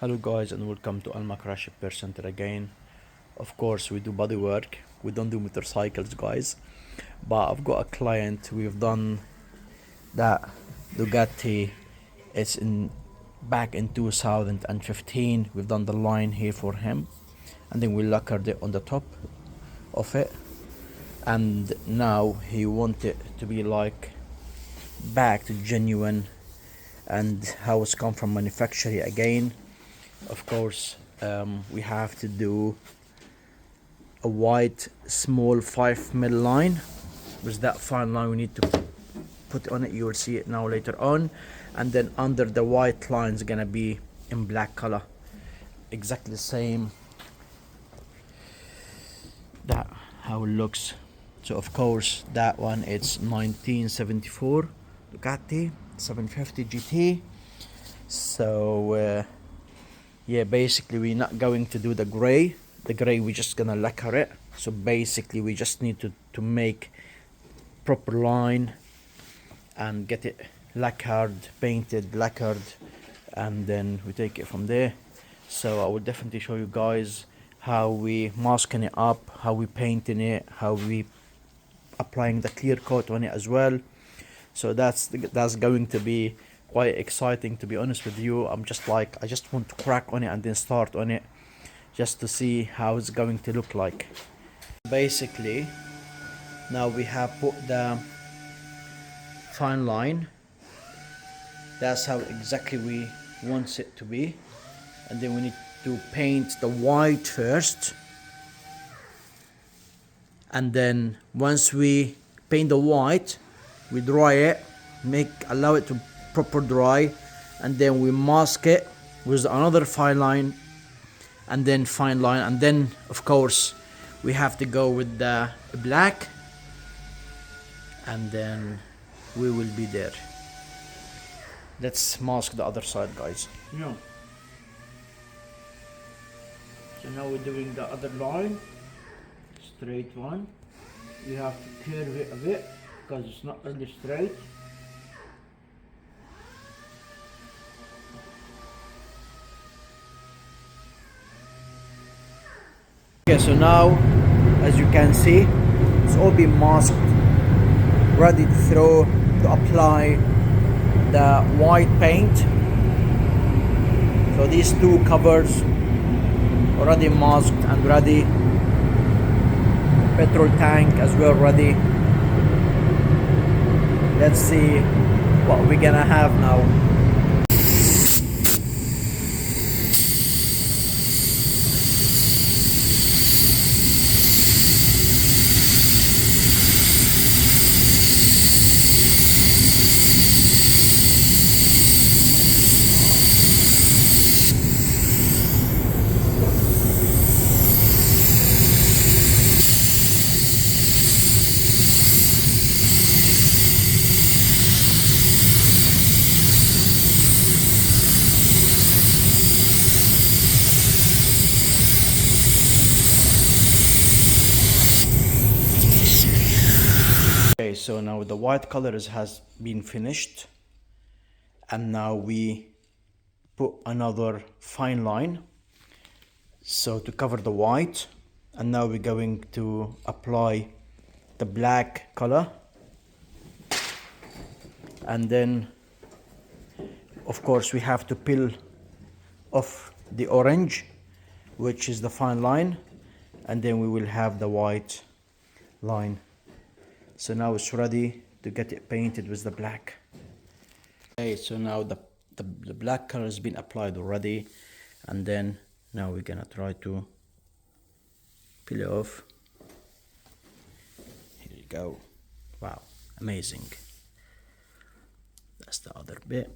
Hello guys and welcome to Alma Crash Repair Center again. Of course we do body work, we don't do motorcycles guys, but I've got a client. We've done that Ducati. It's in back in 2015. We've done the line here for him, and then we lacquered it on the top of it, and now he wants it to be like back to genuine and how it's come from manufacturer again. Of course, we have to do a white small 5mm line. With that fine line we need to put on it. You will see it now later on, and then under the white line is gonna be in black color, exactly the same. That how it looks. So of course that one, it's 1974 Ducati 750 GT. So yeah, basically we're not going to do the gray. The gray we're just gonna lacquer it. So basically we just need to make proper line and get it lacquered, painted, lacquered, and then we take it from there. So I will definitely show you guys how we masking it up, how we painting it, how we applying the clear coat on it as well. So that's going to be quite exciting, to be honest with you. I just want to crack on it and then start on it just to see how it's going to look like. Basically now we have put the fine line. That's how exactly we want it to be, and then we need to paint the white first, and then once we paint the white we dry it, allow it to proper dry, and then we mask it with another fine line, and then fine line, and then of course we have to go with the black, and then we will be there. Let's mask the other side, guys. Yeah. So now we're doing the other line, straight one. You have to curve it a bit because it's not really straight. Okay, so now as you can see it's all been masked, ready to apply the white paint. So these two covers already masked and ready, petrol tank as well ready. Let's see what we're gonna have now. Okay, so now the white colors has been finished, and now we put another fine line so to cover the white, and now we're going to apply the black color, and then of course we have to peel off the orange, which is the fine line, and then we will have the white line. So now it's ready to get it painted with the black. Okay, so now the black color has been applied already, and then now we're gonna try to peel it off. Here you go. Wow, amazing. That's the other bit.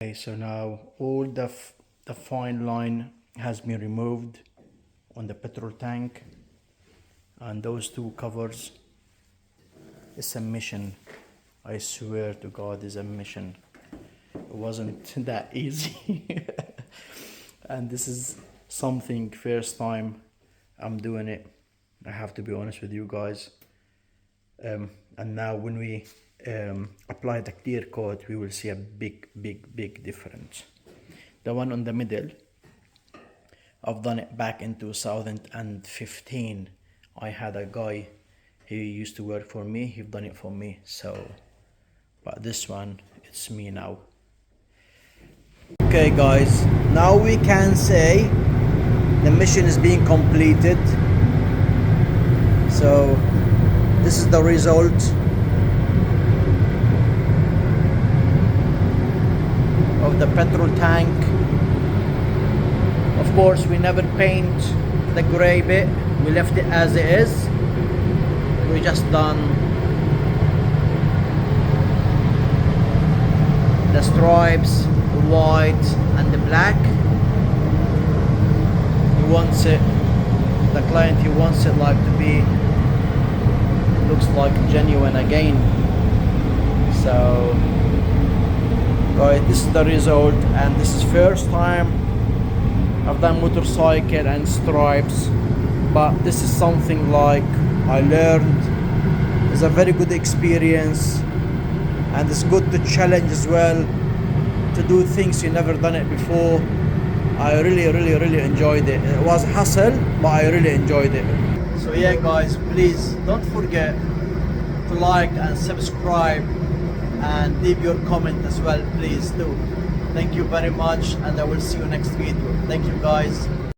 Okay, so now all the fine line has been removed on the petrol tank, and those two covers. It's a mission. I swear to God, it's a mission. It wasn't that easy. And this is something first time I'm doing it. I have to be honest with you guys. And now when we apply the clear coat, we will see a big difference. The one on the middle, I've done it back in 2015. I had a guy, he used to work for me, he done it for me. So, but this one, it's me now. Okay guys, now we can say the mission is being completed. So this is the result. Of the petrol tank. Of course, we never paint the gray bit, we left it as it is. We just done the stripes, the white and the black. He wants it, the client, he wants it like to be, looks like genuine again. So guys, this is the result, and this is first time I've done motorcycle and stripes, but this is something like I learned. It's a very good experience, and it's good to challenge as well, to do things you never done it before. I really enjoyed it. It was a hassle, but I really enjoyed it. So yeah guys, please don't forget to like and subscribe and leave your comment as well, please do. Thank you very much, and I will see you next video. Thank you guys.